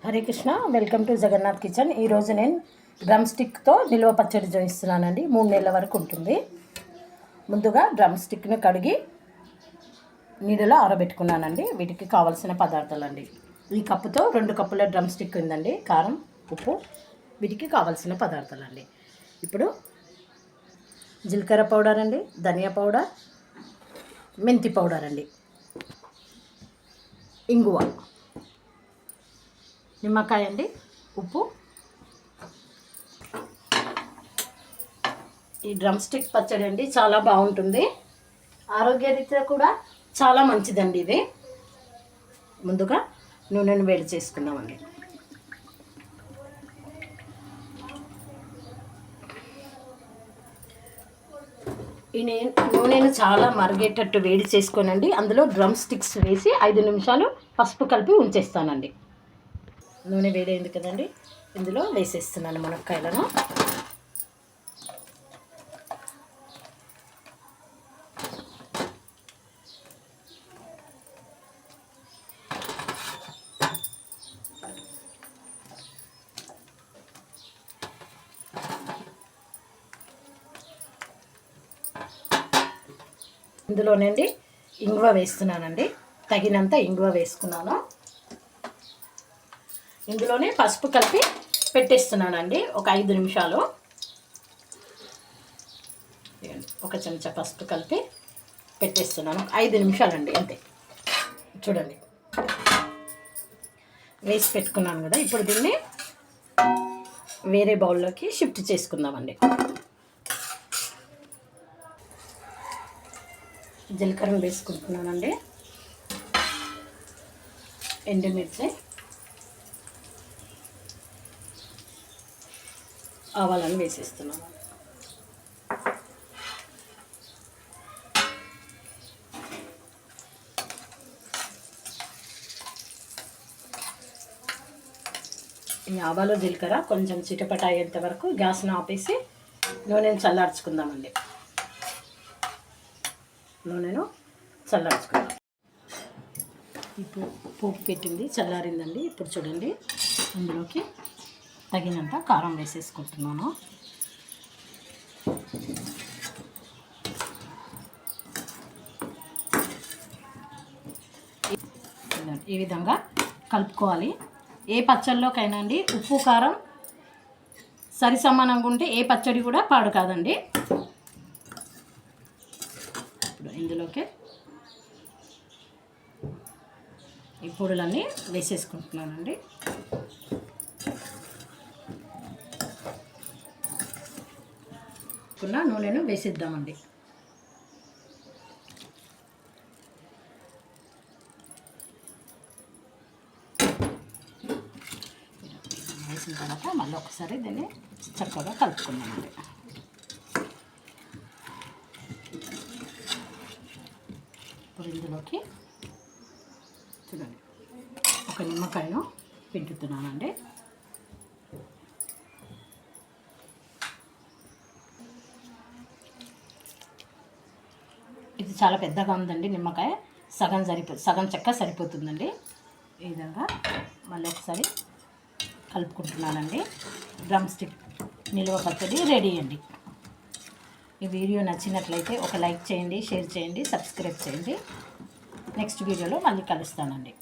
Hare Krishna, welcome to Jagannath kitchen. ఈరోజు నేను drum స్టిక్తో నిల్వ పచ్చడి చూపిస్తున్నానండి. 3 నెలల వరకు ఉంటుంది. ముందుగా డ్రమ్ స్టిక్ని కడిగి నీళ్ళలో ఆరబెట్టుకున్నానండి. వీటికి కావాల్సిన పదార్థాలండి. ఈ కప్పుతో 2 కప్పుల డ్రమ్ స్టిక్ ఉందండి. కారం, ఉప్పు, వీటికి కావాల్సిన పదార్థాలండి. ఇప్పుడు జీలకర్ర పౌడర్ అండి, ధనియా పౌడర్, మెంతి పౌడర్ అండి, ఇంగువ, నిమ్మకాయ అండి, ఉప్పు. ఈ డ్రమ్ స్టిక్ పచ్చడి అండి చాలా బాగుంటుంది. ఆరోగ్యరీత్యా కూడా చాలా మంచిదండి ఇది. ముందుగా నూనెను వేడి చేసుకుందామండి. ఈ నూనెను చాలా మరిగేటట్టు వేడి చేసుకోనండి. అందులో డ్రమ్ స్టిక్స్ వేసి 5 నిమిషాలు పసుపు కలిపి ఉంచేస్తానండి. నూనె వేడైంది కదండి, ఇందులో వేసేస్తున్నాను మునక్కాయలను. ఇందులోనండి ఇంగువ వేస్తున్నానండి. తగినంత ఇంగువ వేసుకున్నాను. ఇందులోనే పసుపు కలిపి పెట్టేస్తున్నానండి ఒక 5 నిమిషాలు. ఒక చెంచా పసుపు కలిపి పెట్టేస్తున్నాను. 5 నిమిషాలండి అంతే. చూడండి, వేసి పెట్టుకున్నాను కదా. ఇప్పుడు దీన్ని వేరే బౌల్లోకి షిఫ్ట్ చేసుకుందామండి. జీలకర్ర వేసుకుంటున్నానండి, ఎండుమిర్చి, ఆవాలను వేసేస్తున్నాను. ఈ ఆవాలు జీలకర్ర కొంచెం చిటపట అయ్యేంత వరకు గ్యాస్ను ఆపేసి నూనెను చల్లార్చుకుందామండి. నూనెను చల్లార్చుకుందాం. ఇప్పుడు పోపు పెట్టింది చల్లారిందండి. ఇప్పుడు చూడండి, అందులోకి తగినంత కారం వేసేసుకుంటున్నాను. ఈ విధంగా కలుపుకోవాలి. ఏ పచ్చడిలోకైనా అండి ఉప్పు కారం సరి సమానంగా ఉంటే ఏ పచ్చడి కూడా పాడు కాదండి. ఇప్పుడు ఇందులోకి ఈ పొడులన్నీ వేసేసుకుంటున్నానండి. నూనెను వేసిద్దామండి. వేసిన తర్వాత మళ్ళీ ఒకసారి దీన్ని చక్కగా కలుపుకుందామండి. ఇప్పుడు ఇందులోకి చూడండి, ఒక నిమ్మకాయను పిండుతున్నానండి. ఇది చాలా పెద్దగా ఉందండి నిమ్మకాయ. సగం చెక్క సరిపోతుందండి. ఈ విధంగా మళ్ళీ ఒకసారి కలుపుకుంటున్నానండి. డ్రమ్ స్టిక్ నిల్వ పచ్చడి రెడీ అండి. ఈ వీడియో నచ్చినట్లయితే ఒక లైక్ చేయండి, షేర్ చేయండి, సబ్స్క్రైబ్ చేయండి. నెక్స్ట్ వీడియోలో మళ్ళీ కలుస్తానండి.